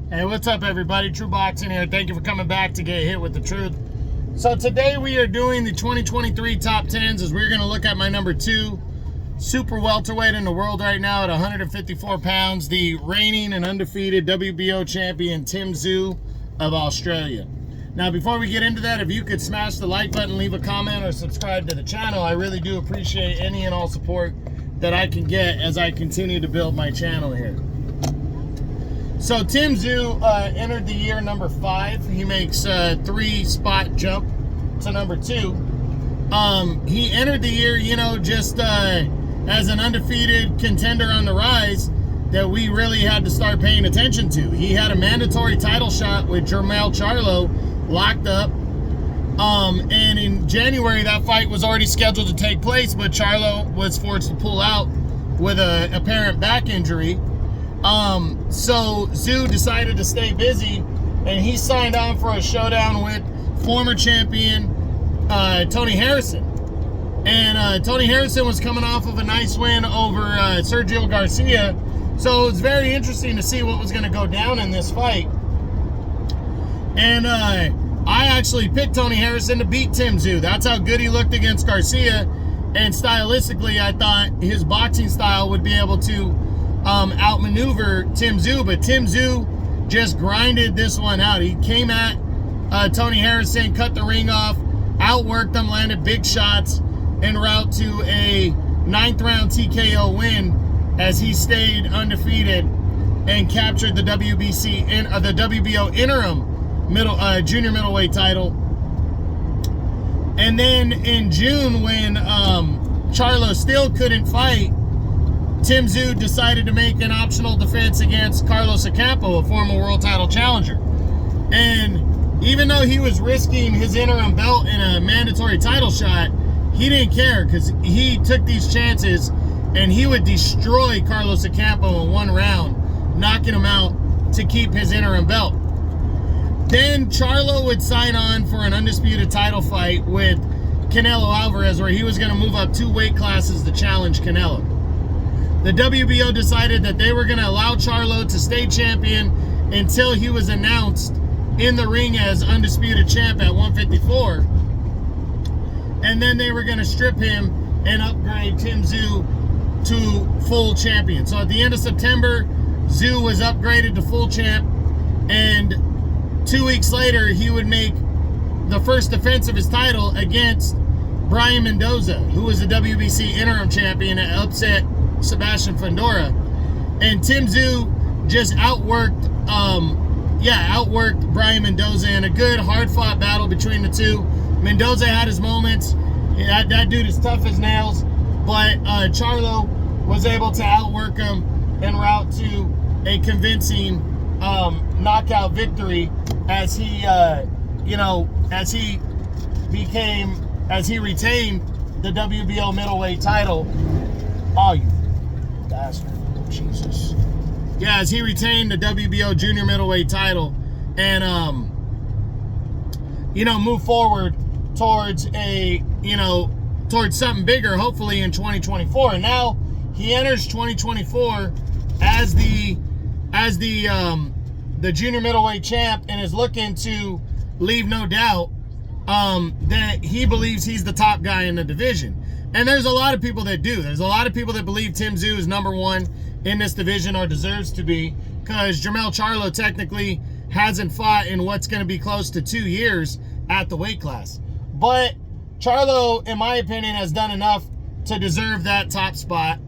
Hey, what's up, everybody? True Boxing here. Thank you for coming back to get hit with the truth. So today we are doing the 2023 top 10s as we're going to look at my number 2 super welterweight in the world right now at 154 pounds, the reigning and undefeated WBO champion Tszyu of Australia. Now, before we get into that, if you could smash the like button, leave a comment, or subscribe to the channel, I really do appreciate any and all support that I can get as I continue to build my channel here. So Tszyu entered the year number 5. He makes a 3-spot jump to number 2. He entered the year, just as an undefeated contender on the rise that we really had to start paying attention to. He had a mandatory title shot with Jermell Charlo locked up. And in January, that fight was already scheduled to take place, but Charlo was forced to pull out with an apparent back injury. So Tszyu decided to stay busy, and he signed on for a showdown with former champion Tony Harrison. And Tony Harrison was coming off of a nice win over Sergio Garcia, so it was very interesting to see what was going to go down in this fight. And I actually picked Tony Harrison to beat Tszyu. That's how good he looked against Garcia, and stylistically I thought his boxing style would be able to outmaneuver Tszyu, but Tszyu just grinded this one out. He came at Tony Harrison, cut the ring off, outworked him, landed big shots en route to a 9th round TKO win as he stayed undefeated and captured the WBO interim junior middleweight title. And then in June, when Charlo still couldn't fight, Tszyu decided to make an optional defense against Carlos Ocampo, a former world title challenger. And even though he was risking his interim belt in a mandatory title shot, he didn't care, because he took these chances and he would destroy Carlos Ocampo in one round, knocking him out to keep his interim belt. Then Charlo would sign on for an undisputed title fight with Canelo Alvarez, where he was going to move up 2 weight classes to challenge Canelo. The WBO decided that they were going to allow Charlo to stay champion until he was announced in the ring as undisputed champ at 154. And then they were going to strip him and upgrade Tszyu to full champion. So at the end of September, Tszyu was upgraded to full champ, and 2 weeks later, he would make the first defense of his title against Brian Mendoza, who was the WBC interim champion, and upset Sebastian Fundora. And Tszyu just outworked Brian Mendoza in a good, hard-fought battle between the two. Mendoza had his moments. That dude is tough as nails, but Charlo was able to outwork him en route to a convincing knockout victory as he retained the WBO middleweight title. Oh, you bastard. Jesus. Yeah, as he retained the WBO junior middleweight title and move forward towards towards something bigger, hopefully in 2024. And now he enters 2024 as the junior middleweight champ, and is looking to leave no doubt that he believes he's the top guy in the division. And there's a lot of people that do. There's a lot of people that believe Tszyu is number 1 in this division, or deserves to be, because Jermell Charlo technically hasn't fought in what's going to be close to 2 years at the weight class. But Charlo, in my opinion, has done enough to deserve that top spot.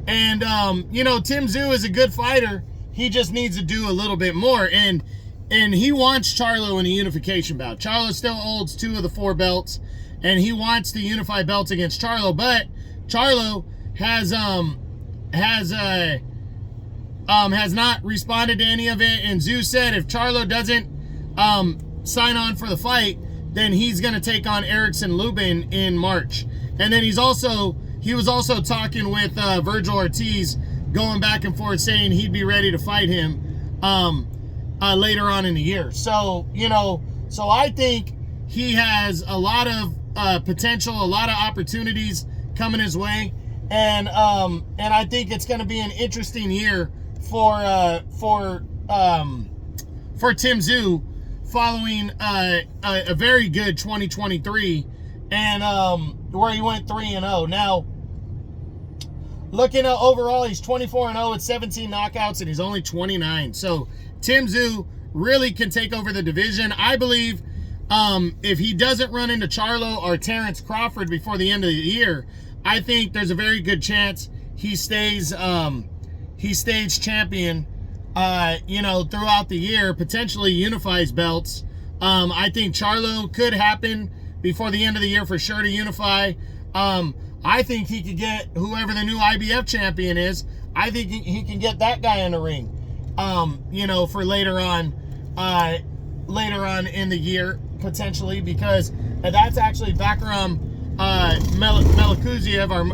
And, Tszyu is a good fighter. He just needs to do a little bit more. And he wants Charlo in a unification bout. Charlo still holds 2 of the 4 belts, and he wants to unify belts against Charlo. But Charlo has not responded to any of it. And Tszyu said if Charlo doesn't sign on for the fight, then he's going to take on Erickson Lubin in March. And then he was also talking with Virgil Ortiz, going back and forth, saying he'd be ready to fight him later on in the year. So, so I think he has a lot of potential, a lot of opportunities coming his way. And I think it's going to be an interesting year for for Tim Tszyu following a very good 2023, and where he went 3-0. Now, looking at overall, he's 24-0 with 17 knockouts, and he's only 29. So Tim Tszyu really can take over the division. I believe if he doesn't run into Charlo or Terrence Crawford before the end of the year, I think there's a very good chance he stays champion, throughout the year, potentially unifies belts. I think Charlo could happen before the end of the year for sure to unify. I think he could get whoever the new IBF champion is. I think he can get that guy in the ring, for later on in the year, potentially, because that's actually Bakram Melikuziev or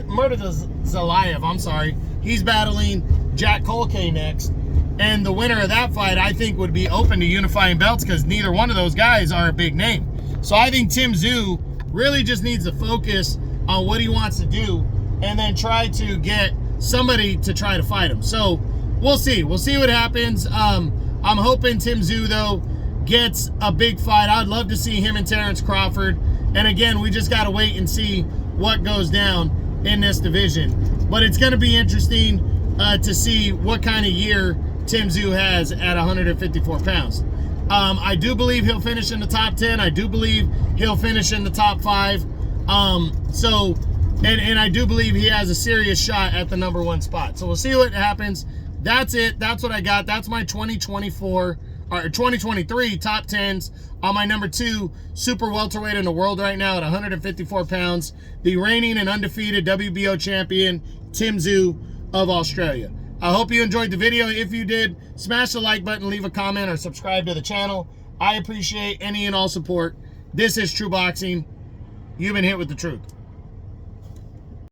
Murtazalayev, I'm sorry. He's battling Jack Kolke next. And the winner of that fight, I think, would be open to unifying belts because neither one of those guys are a big name. So I think Tim Tszyu really just needs to focus on what he wants to do and then try to get somebody to try to fight him. So we'll see. We'll see what happens. I'm hoping Tim Tszyu, though, gets a big fight. I'd love to see him and Terrence Crawford. And again, we just got to wait and see what goes down in this division. But it's going to be interesting to see what kind of year Tim Tszyu has at 154 pounds. I do believe he'll finish in the top 10. I do believe he'll finish in the top 5. And I do believe he has a serious shot at the #1 spot. So we'll see what happens. That's it. That's what I got. That's my 2024 or 2023 top 10s on my #2 super welterweight in the world right now at 154 pounds. The reigning and undefeated WBO champion, Tim Tszyu of Australia. I hope you enjoyed the video. If you did, smash the like button, leave a comment, or subscribe to the channel. I appreciate any and all support. This is True Boxing. You've been hit with the truth.